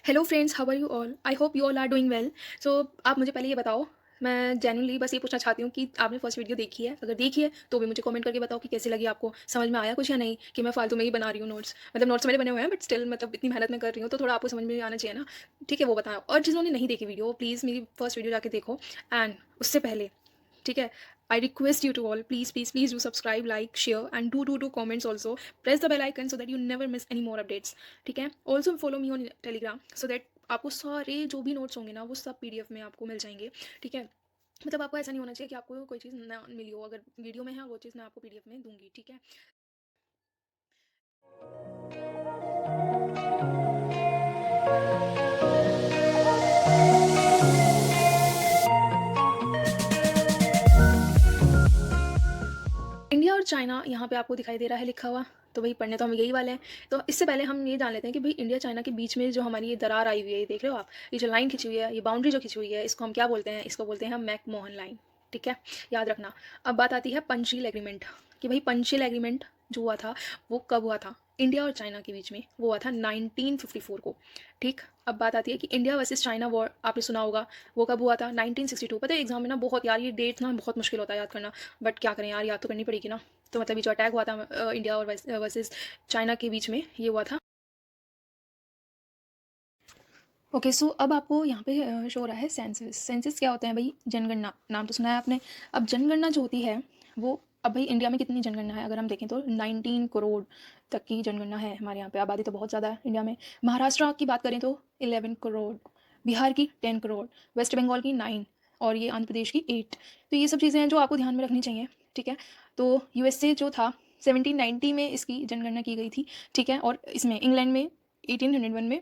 Hello friends, how are you all? I hope you all are doing well. So आप मुझे पहले ये बताओ, मैं जेन्युइनली बस ये पूछना चाहती हूँ कि आपने फर्स्ट वीडियो देखी है? अगर देखी है तो भी मुझे कमेंट करके बताओ कि कैसी लगी आपको, समझ में आया कुछ या नहीं, कि मैं फालतू में ही बना रही हूँ नोट्स। मतलब नोट्स मेरे बने हुए हैं बट स्टिल मतलब इतनी मेहनत मैं कर रही हूँ तो थोड़ा आपको समझ में भी आना चाहिए ना। ठीक है, वो बताओ। और जिन्होंने नहीं देखी वीडियो, प्लीज़ मेरी फर्स्ट वीडियो जाके देखो। एंड उससे पहले, ठीक है, I request you to all, please do subscribe, like, share, and do comments also. Press the bell icon so that you never miss any more updates. ठीक है, also follow me on Telegram so that आपको सारे जो भी notes होंगे ना वो सब पीडीएफ में आपको मिल जाएंगे। ठीक है, मतलब आपको ऐसा नहीं होना चाहिए कि आपको कोई चीज़ ना मिली हो। अगर वीडियो में है वो चीज़ मैं आपको पीडीएफ में दूंगी। ठीक है। इंडिया और चाइना यहाँ पे आपको दिखाई दे रहा है लिखा हुआ, तो भाई पढ़ने तो हम यही वाले हैं। तो इससे पहले हम ये जान लेते हैं कि भाई इंडिया चाइना के बीच में जो हमारी ये दरार आई हुई है, ये देख रहे हो आप, ये जो लाइन खिंची हुई है, ये बाउंड्री जो खिंची हुई है, इसको हम क्या बोलते हैं? इसको बोलते हैं हम मैकमोहन लाइन। ठीक है, याद रखना। अब बात आती है पंचशील एग्रीमेंट, कि भाई पंचशील एग्रीमेंट जो हुआ था वो कब हुआ था इंडिया और चाइना के बीच में? वो हुआ था 1954 को। ठीक। अब बात आती है कि इंडिया वर्सेस चाइना वॉर, आपने सुना होगा, वो कब हुआ था? 1962। पता है एग्जाम में ना बहुत, यार ये डेट ना बहुत मुश्किल होता है याद करना, बट क्या करें यार, याद तो करनी पड़ेगी ना। तो मतलब ये जो अटैक हुआ था इंडिया और वर्सेस चाइना के बीच में, ये हुआ था। ओके, सो अब आपको यहाँ पे शो हो रहा है सेंसस। सेंसस क्या होते हैं भाई? जनगणना, नाम तो सुना है आपने। अब जनगणना जो होती है वो, अब भाई इंडिया में कितनी जनगणना है? अगर हम देखें तो 19 करोड़ तक की जनगणना है हमारे यहाँ पे। आबादी तो बहुत ज़्यादा है इंडिया में। महाराष्ट्र की बात करें तो 11 करोड़, बिहार की 10 करोड़, वेस्ट बंगाल की 9, और ये आंध्र प्रदेश की 8। तो ये सब चीज़ें हैं जो आपको ध्यान में रखनी चाहिए। ठीक है, तो यूएसए जो था 1790 में इसकी जनगणना की गई थी। ठीक है, और इसमें इंग्लैंड में 1801 में,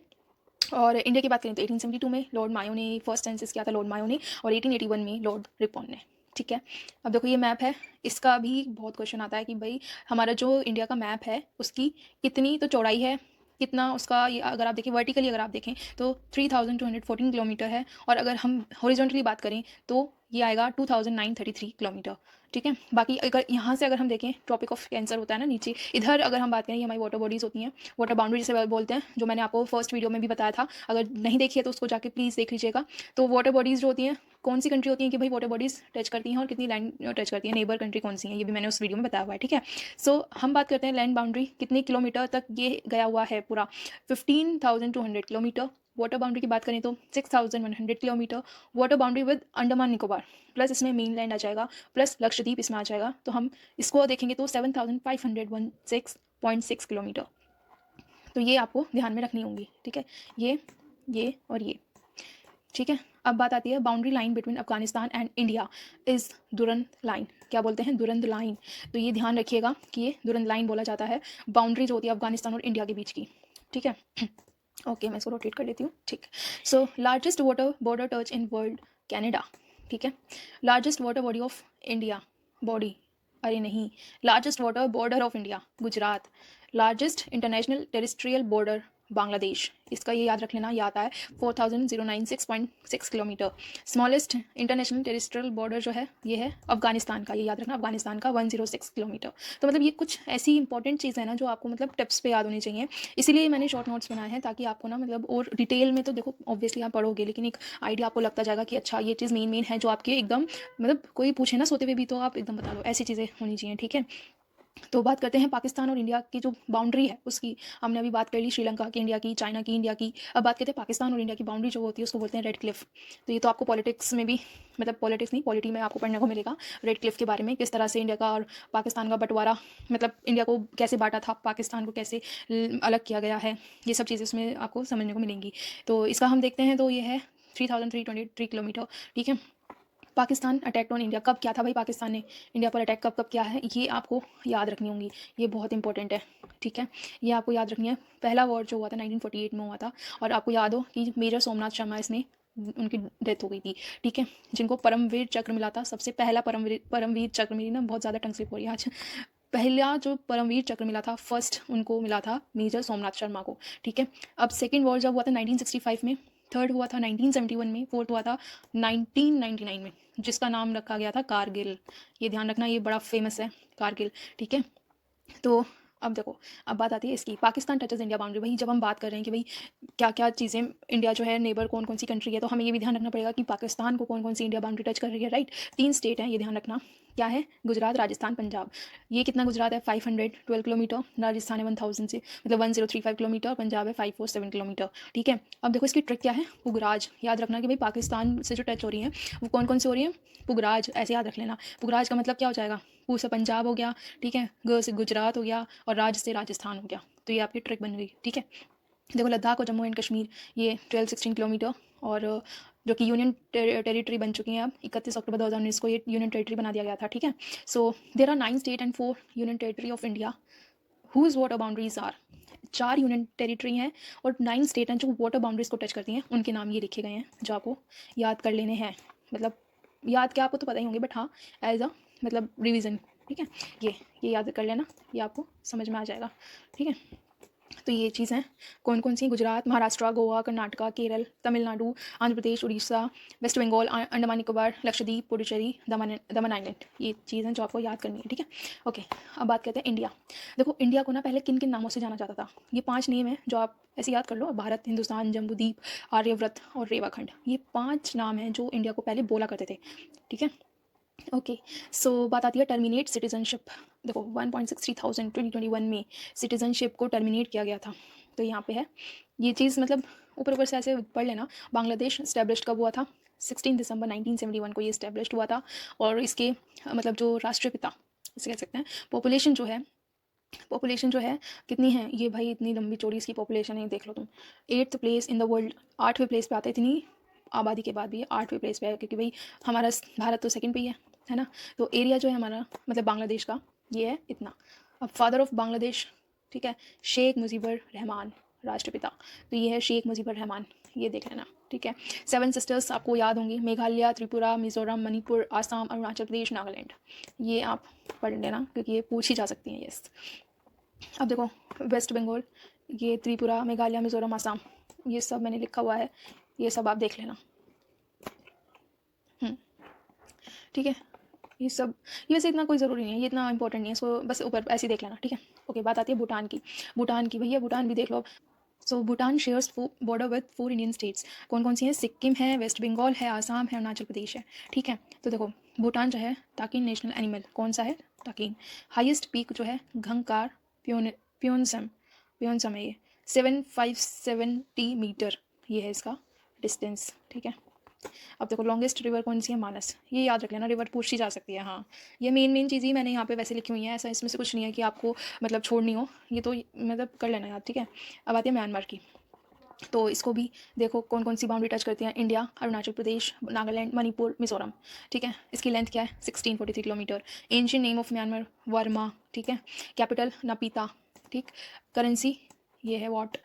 और इंडिया की बात करें तो 1872 में लॉर्ड मायो ने फर्स्ट सेंसस किया था, लॉर्ड मायो ने, और 1881 में लॉर्ड रिपॉन ने। ठीक है, अब देखो ये मैप है, इसका भी बहुत क्वेश्चन आता है कि भाई हमारा जो इंडिया का मैप है उसकी कितनी तो चौड़ाई है, कितना उसका, ये अगर आप देखें वर्टिकली, अगर आप देखें तो 3214 किलोमीटर है, और अगर हम हॉरिजॉन्टली बात करें तो ये आएगा 2933 किलोमीटर। ठीक है, बाकी अगर यहाँ से अगर हम देखें, ट्रॉपिक ऑफ कैंसर होता है ना नीचे, इधर अगर हम बात करें, ये हमारी वाटर बॉडीज़ होती हैं, वाटर बाउंड्री जिसे बोलते हैं, जो मैंने आपको फर्स्ट वीडियो में भी बताया था। अगर नहीं देखी है तो उसको जाके प्लीज़ देख लीजिएगा। तो वाटर बॉडीज़ जो होती हैं, कौन सी कंट्री होती हैं कि भाई वाटर बॉडीज़ टच करती हैं, और कितनी लैंड टच करती हैं, नेबर कंट्री कौन सी हैं, ये भी मैंने उस वीडियो में बताया हुआ है। ठीक है, सो हम बात करते हैं लैंड बाउंड्री, कितने किलोमीटर तक ये गया हुआ है पूरा? 15,200 किलोमीटर। वाटर बाउंड्री की बात करें तो 6,100 kilometre. Water boundary with Andaman Nicobar, plus इसमें मेन लैंड आ जाएगा, प्लस लक्षद्वीप इसमें आ जाएगा, तो हम इसको देखेंगे तो 7,516.6 किलोमीटर। तो ये आपको ध्यान में रखनी होंगी। ठीक है, ये और ये। ठीक है, अब बात आती है boundary line between Afghanistan and India is Durand line. क्या बोलते हैं? Durand line. तो ये ध्यान रखिएगा कि ये दुरंत लाइन बोला जाता है बाउंड्री जो होती है अफगानिस्तान और इंडिया के बीच की। ठीक है, ओके, मैं इसको रोटेट कर लेती हूँ। ठीक, so largest water border touch in world, Canada. ठीक है, largest water body of India, body, अरे नहीं, largest water border of India, Gujarat. Largest international terrestrial border, Bangladesh. इसका ये याद रख लेना, ये आता है 4,096.6 kilometre. Smallest international terrestrial border जो है ये है अफगानिस्तान का, ये याद रखना, अफगानिस्तान का 106 किलोमीटर। तो मतलब ये कुछ ऐसी इंपॉर्टेंट चीज़ है ना जो आपको मतलब टिप्स पे याद होनी चाहिए। इसीलिए मैंने शॉर्ट नोट्स बनाए हैं, ताकि आपको ना मतलब, और डिटेल में तो देखो ऑब्वियसली आप पढ़ोगे, लेकिन एक आइडिया आपको लगता जाएगा कि अच्छा ये चीज़ मेन है जो आपके एकदम, मतलब कोई पूछे ना सोते हुए भी तो आप एकदम बता दो, ऐसी चीज़ें होनी चाहिए। ठीक है, तो बात करते हैं पाकिस्तान और इंडिया की जो बाउंड्री है उसकी। हमने अभी बात कर ली श्रीलंका की, इंडिया की, चाइना की, इंडिया की। अब बात करते हैं पाकिस्तान और इंडिया की बाउंड्री जो होती है उसको बोलते हैं रेड क्लिफ। तो ये तो आपको पॉलिटिक्स में भी, मतलब पॉलिटिक्स नहीं, पॉलिटी में आपको पढ़ने को मिलेगा रेड क्लिफ के बारे में, किस तरह से इंडिया का और पाकिस्तान का बंटवारा, मतलब इंडिया को कैसे बांटा था, पाकिस्तान को कैसे अलग किया गया है, ये सब चीज़ें उसमें आपको समझने को मिलेंगी। तो इसका हम देखते हैं तो ये है 3,323 किलोमीटर। ठीक है, पाकिस्तान अटैक ऑन इंडिया कब किया था भाई? पाकिस्तान ने इंडिया पर अटैक कब कब किया है, ये आपको याद रखनी होंगी, ये बहुत इंपॉर्टेंट है। ठीक है, ये आपको याद रखनी है। पहला वॉर जो हुआ था 1948 में हुआ था, और आपको याद हो कि मेजर सोमनाथ शर्मा इसमें, उनकी डेथ हो गई थी। ठीक है, जिनको परमवीर चक्र मिला था, सबसे पहला परमवीर चक्र, मेरी ना बहुत ज़्यादा टंग स्लिप हो रही है आज। पहला जो परमवीर चक्र मिला था फर्स्ट, उनको मिला था मेजर सोमनाथ शर्मा को। ठीक है, अब सेकेंड वॉर जब हुआ था 1965 में, थर्ड हुआ था 1971 में, फोर्थ हुआ था 1999 में, जिसका नाम रखा गया था कारगिल। ये ध्यान रखना, ये बड़ा फेमस है कारगिल। ठीक है, तो अब देखो, अब बात आती है इसकी, पाकिस्तान टचेस इंडिया बाउंड्री। वही जब हम बात कर रहे हैं कि भाई क्या-क्या चीज़ें इंडिया जो है नेबर कौन-कौन सी कंट्री है, तो हमें ये भी ध्यान रखना पड़ेगा कि पाकिस्तान को कौन-कौन सी इंडिया बाउंड्री टच कर रही है, राइट? 3 स्टेट हैं, ये ध्यान रखना। क्या है? गुजरात, राजस्थान, पंजाब। ये कितना गुजरात है 512 किलोमीटर, राजस्थान है 1000 से मतलब 1035 किलोमीटर, पंजाब है 547 किलोमीटर, ठीक है? अब देखो इसकी ट्रिक क्या है? पुगराज। याद रखना कि भाई पाकिस्तान से जो टच हो रही हैं वो कौन-कौन सी हो रही हैं? पुगराज, ऐसे याद रख लेना। पुगराज का मतलब क्या हो जाएगा? पू से पंजाब हो गया, ठीक है? ग से गुजरात हो गया और राज से राजस्थान हो गया। तो ये आपकी ट्रिक बन गई, ठीक है? देखो लद्दाख और जम्मू एंड कश्मीर ये 12-16 किलोमीटर और जो कि यूनियन टेरिटरी बन चुकी हैं अब 31 अक्टूबर 2019 को ये यूनियन टेरिटरी बना दिया गया था, ठीक है? So there are 9 state and 4 union territory of India whose water boundaries are. 4 union territory हैं और 9 स्टेट हैं जो वाटर बाउंड्रीज को टच करती हैं, उनके नाम ये लिखे गए हैं जो आपको याद कर लेने हैं। मतलब याद क्या, आपको तो पता ही होंगे, बट हाँ एज अ मतलब रिविज़न, ठीक है? ये याद कर लेना, ये आपको समझ में आ जाएगा, ठीक है? तो ये चीज़ हैं कौन-कौन सी? गुजरात, महाराष्ट्र, गोवा, कर्नाटका, केरल, तमिलनाडु, आंध्र प्रदेश, उड़ीसा, वेस्ट बंगाल, अंडमान निकोबार, लक्षद्वीप, पुडुचेरी, दमन आइलैंड। ये चीज़ हैं जो आपको याद करनी है, ठीक है? ओके, अब बात करते हैं इंडिया। देखो इंडिया को ना पहले किन-किन नामों से जाना जाता था? ये 5 नेम हैं जो आप ऐसे याद कर लो। भारत, हिंदुस्तान, जम्बूद्वीप, आर्यव्रत और रेवाखंड। ये 5 नाम हैं जो इंडिया को पहले बोला करते थे, ठीक है? ओके, सो बात आती है टर्मिनेट सिटीजनशिप। देखो 1,63,000 2021 में सिटीजनशिप को टर्मिनेट किया गया था। तो यहाँ पे है ये चीज़, मतलब ऊपर ऊपर से ऐसे पढ़ लेना। बांग्लादेश इस्टेब्लिश कब हुआ था? 16 दिसंबर 1971 को ये इस्टेब्लिश हुआ था। और इसके मतलब जो राष्ट्रपिता इसे कह सकते हैं, पॉपुलेशन जो है कितनी है ये भाई, इतनी लंबी चौड़ी इसकी पॉपुलेशन है, देख लो तुम। 8th place in the world, 8वें प्लेस पे आता है, इतनी आबादी के बाद भी 8वें प्लेस पे है, क्योंकि भाई हमारा भारत तो सेकंड पे ही है ना? तो एरिया जो है हमारा मतलब बांग्लादेश का ये है इतना। अब फादर ऑफ बांग्लादेश, ठीक है, शेख मुजीबर रहमान राष्ट्रपिता। तो ये है शेख मुजीबर रहमान, ये देख लेना, ठीक है? 7 सिस्टर्स आपको याद होंगी, मेघालय, त्रिपुरा, मिजोरम, मणिपुर, आसाम, अरुणाचल प्रदेश, नागालैंड। ये आप पढ़ लेना क्योंकि ये पूछ ही जा सकती हैं, यस। अब देखो वेस्ट बंगाल, ये त्रिपुरा, मेघालय, मिजोरम, आसाम, ये सब मैंने लिखा हुआ है, ये सब आप देख लेना, ठीक है? ये सब, ये वैसे इतना कोई ज़रूरी नहीं है, ये इतना इंपॉर्टेंट नहीं है, इसको बस ऊपर ऐसे ही देख लेना, ठीक है? ओके, बात आती है भूटान की। भूटान की भैया, भूटान भी देख लो। So Bhutan shares border with 4 Indian states. कौन कौन सी हैं? सिक्किम है, वेस्ट बंगाल है, आसाम है, अरुणाचल प्रदेश है, ठीक है? तो देखो भूटान जो है ताकिन नेशनल एनिमल कौन सा है? ताकिन। हाईएस्ट पीक जो है घंगकार प्योनसम प्योनसम है, ये 7570 मीटर ये है इसका डिस्टेंस, ठीक है? अब देखो लॉन्गेस्ट रिवर कौन सी है? मानस। ये याद रख लेना, रिवर पूछी जा सकती है, हाँ। ये मेन चीज़ ही मैंने यहाँ पे वैसे लिखी हुई है, ऐसा इसमें से कुछ नहीं है कि आपको मतलब छोड़नी हो, ये तो मतलब कर लेना याद, ठीक है? अब आती है म्यांमार की। तो इसको भी देखो कौन कौन सी बाउंड्री टच करती हैं? इंडिया, अरुणाचल प्रदेश, नागालैंड, मणिपुर, मिजोरम, ठीक है? इसकी लेंथ क्या है? 1643 kilometre. Ancient name of Myanmar Verma, ठीक है? कैपिटल नपीता, ठीक? करेंसी ये है वॉट।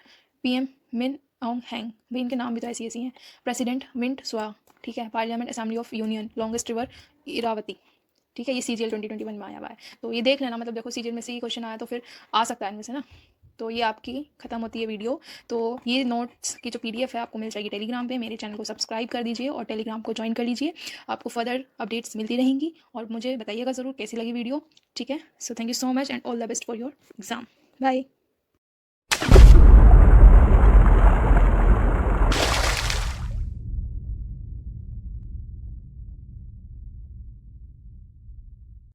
पीएम मिन आउंग हैंग, भाई इनके नाम भी तो ऐसी ऐसी हैं। प्रेसिडेंट मिंट स्वा, ठीक है? Parliament assembly of union. Longest river Irrawaddy, ठीक है? ये CGL 2021 में आया हुआ है, तो ये देख लेना। मतलब देखो CGL में से ही क्वेश्चन आया तो फिर आ सकता है इनमें से ना। तो ये आपकी ख़त्म होती है वीडियो। तो ये नोट्स की जो PDF है आपको मिल जाएगी टेलीग्राम पे। मेरे चैनल को सब्सक्राइब कर दीजिए और टेलीग्राम को ज्वाइन कर लीजिए, आपको फर्दर अपडेट्स मिलती रहेंगी। और मुझे बताइएगा ज़रूर कैसी लगी वीडियो, ठीक है? So thank you so much and all the best for your exam. Bye.